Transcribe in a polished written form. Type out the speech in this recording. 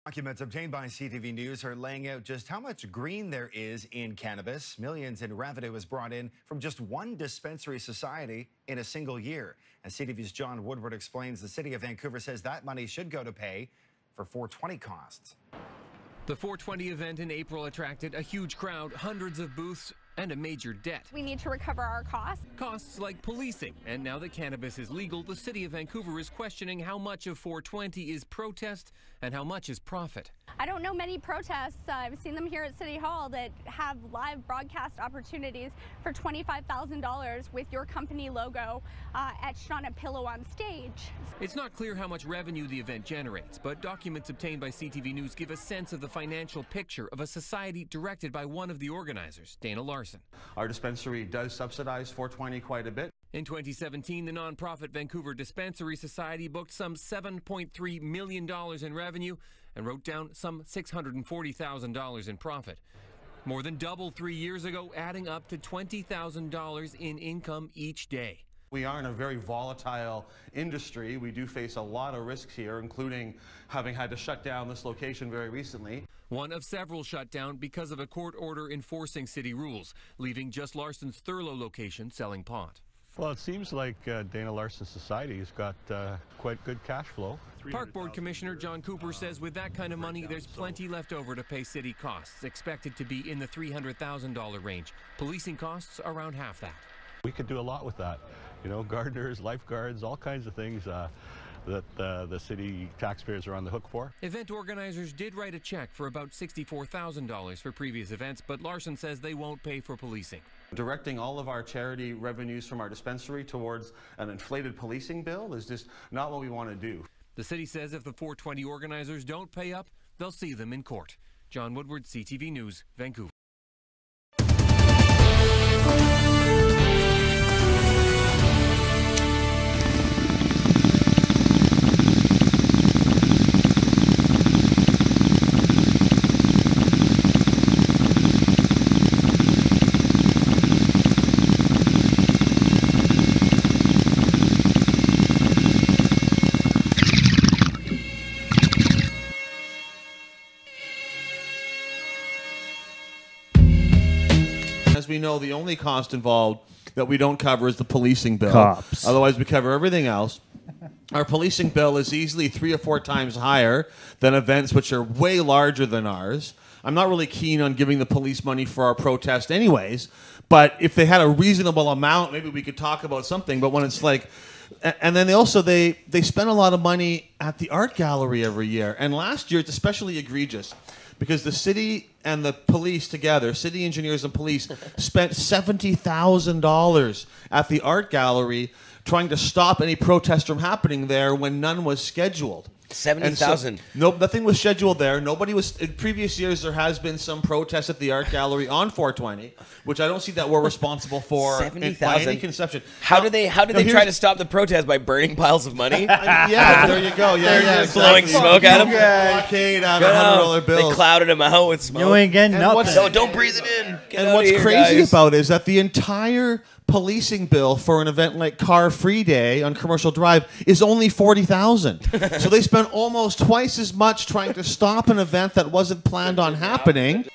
Documents obtained by CTV News are laying out just how much green there is in cannabis. Millions in revenue is brought in from just one dispensary society in a single year. As CTV's John Woodward explains, the city of Vancouver says that money should go to pay for 420 costs. The 420 event in April attracted a huge crowd, hundreds of booths, and a major debt. We need to recover our costs. Costs like policing. And now that cannabis is legal, the city of Vancouver is questioning how much of 420 is protest and how much is profit. I don't know many protests. I've seen them here at City Hall that have live broadcast opportunities for $25,000 with your company logo etched on a pillow on stage. It's not clear how much revenue the event generates, but documents obtained by CTV News give a sense of the financial picture of a society directed by one of the organizers, Dana Larson. Our dispensary does subsidize 420 quite a bit. In 2017, the nonprofit Vancouver Dispensary Society booked some $7.3 million in revenue and wrote down some $640,000 in profit. More than double 3 years ago, adding up to $20,000 in income each day. We are in a very volatile industry. We do face a lot of risks here, including having had to shut down this location very recently. One of several shut down because of a court order enforcing city rules, leaving just Larson's Thurlow location selling pot. Well, it seems like Dana Larson Society has got quite good cash flow. Park Board Commissioner John Cooper says with that kind of money, there's plenty left over to pay city costs, expected to be in the $300,000 range. Policing costs around half that. We could do a lot with that. You know, gardeners, lifeguards, all kinds of things that the city taxpayers are on the hook for. Event organizers did write a check for about $64,000 for previous events, but Larson says they won't pay for policing. Directing all of our charity revenues from our dispensary towards an inflated policing bill is just not what we want to do. The city says if the 420 organizers don't pay up, they'll see them in court. John Woodward, CTV News, Vancouver. As we know, the only cost involved that we don't cover is the policing bill. Cops. Otherwise, we cover everything else. Our policing bill is easily 3 or 4 times higher than events which are way larger than ours. I'm not really keen on giving the police money for our protest anyways, but if they had a reasonable amount, maybe we could talk about something. But when it's like... And then they spend a lot of money at the art gallery every year. And last year, it's especially egregious because the city and the police together, city engineers and police, spent $70,000 at the art gallery trying to stop any protest from happening there when none was scheduled. 70,000. So, nope, nothing was scheduled there. Nobody was. In previous years, there has been some protest at the art gallery on 420, which I don't see that we're responsible for 70,000 by any conception. How did they try to stop the protest by burning piles of money? Yeah, there you go. Yeah, blowing smoke at them. Blockade out of $100 bills. They clouded them out with smoke. You ain't getting nothing. So don't breathe it in. Get And out what's of here, crazy guys. about it is that the entire policing bill for an event like Car Free Day on Commercial Drive is only $40,000. So they spent almost twice as much trying to stop an event that wasn't planned on happening.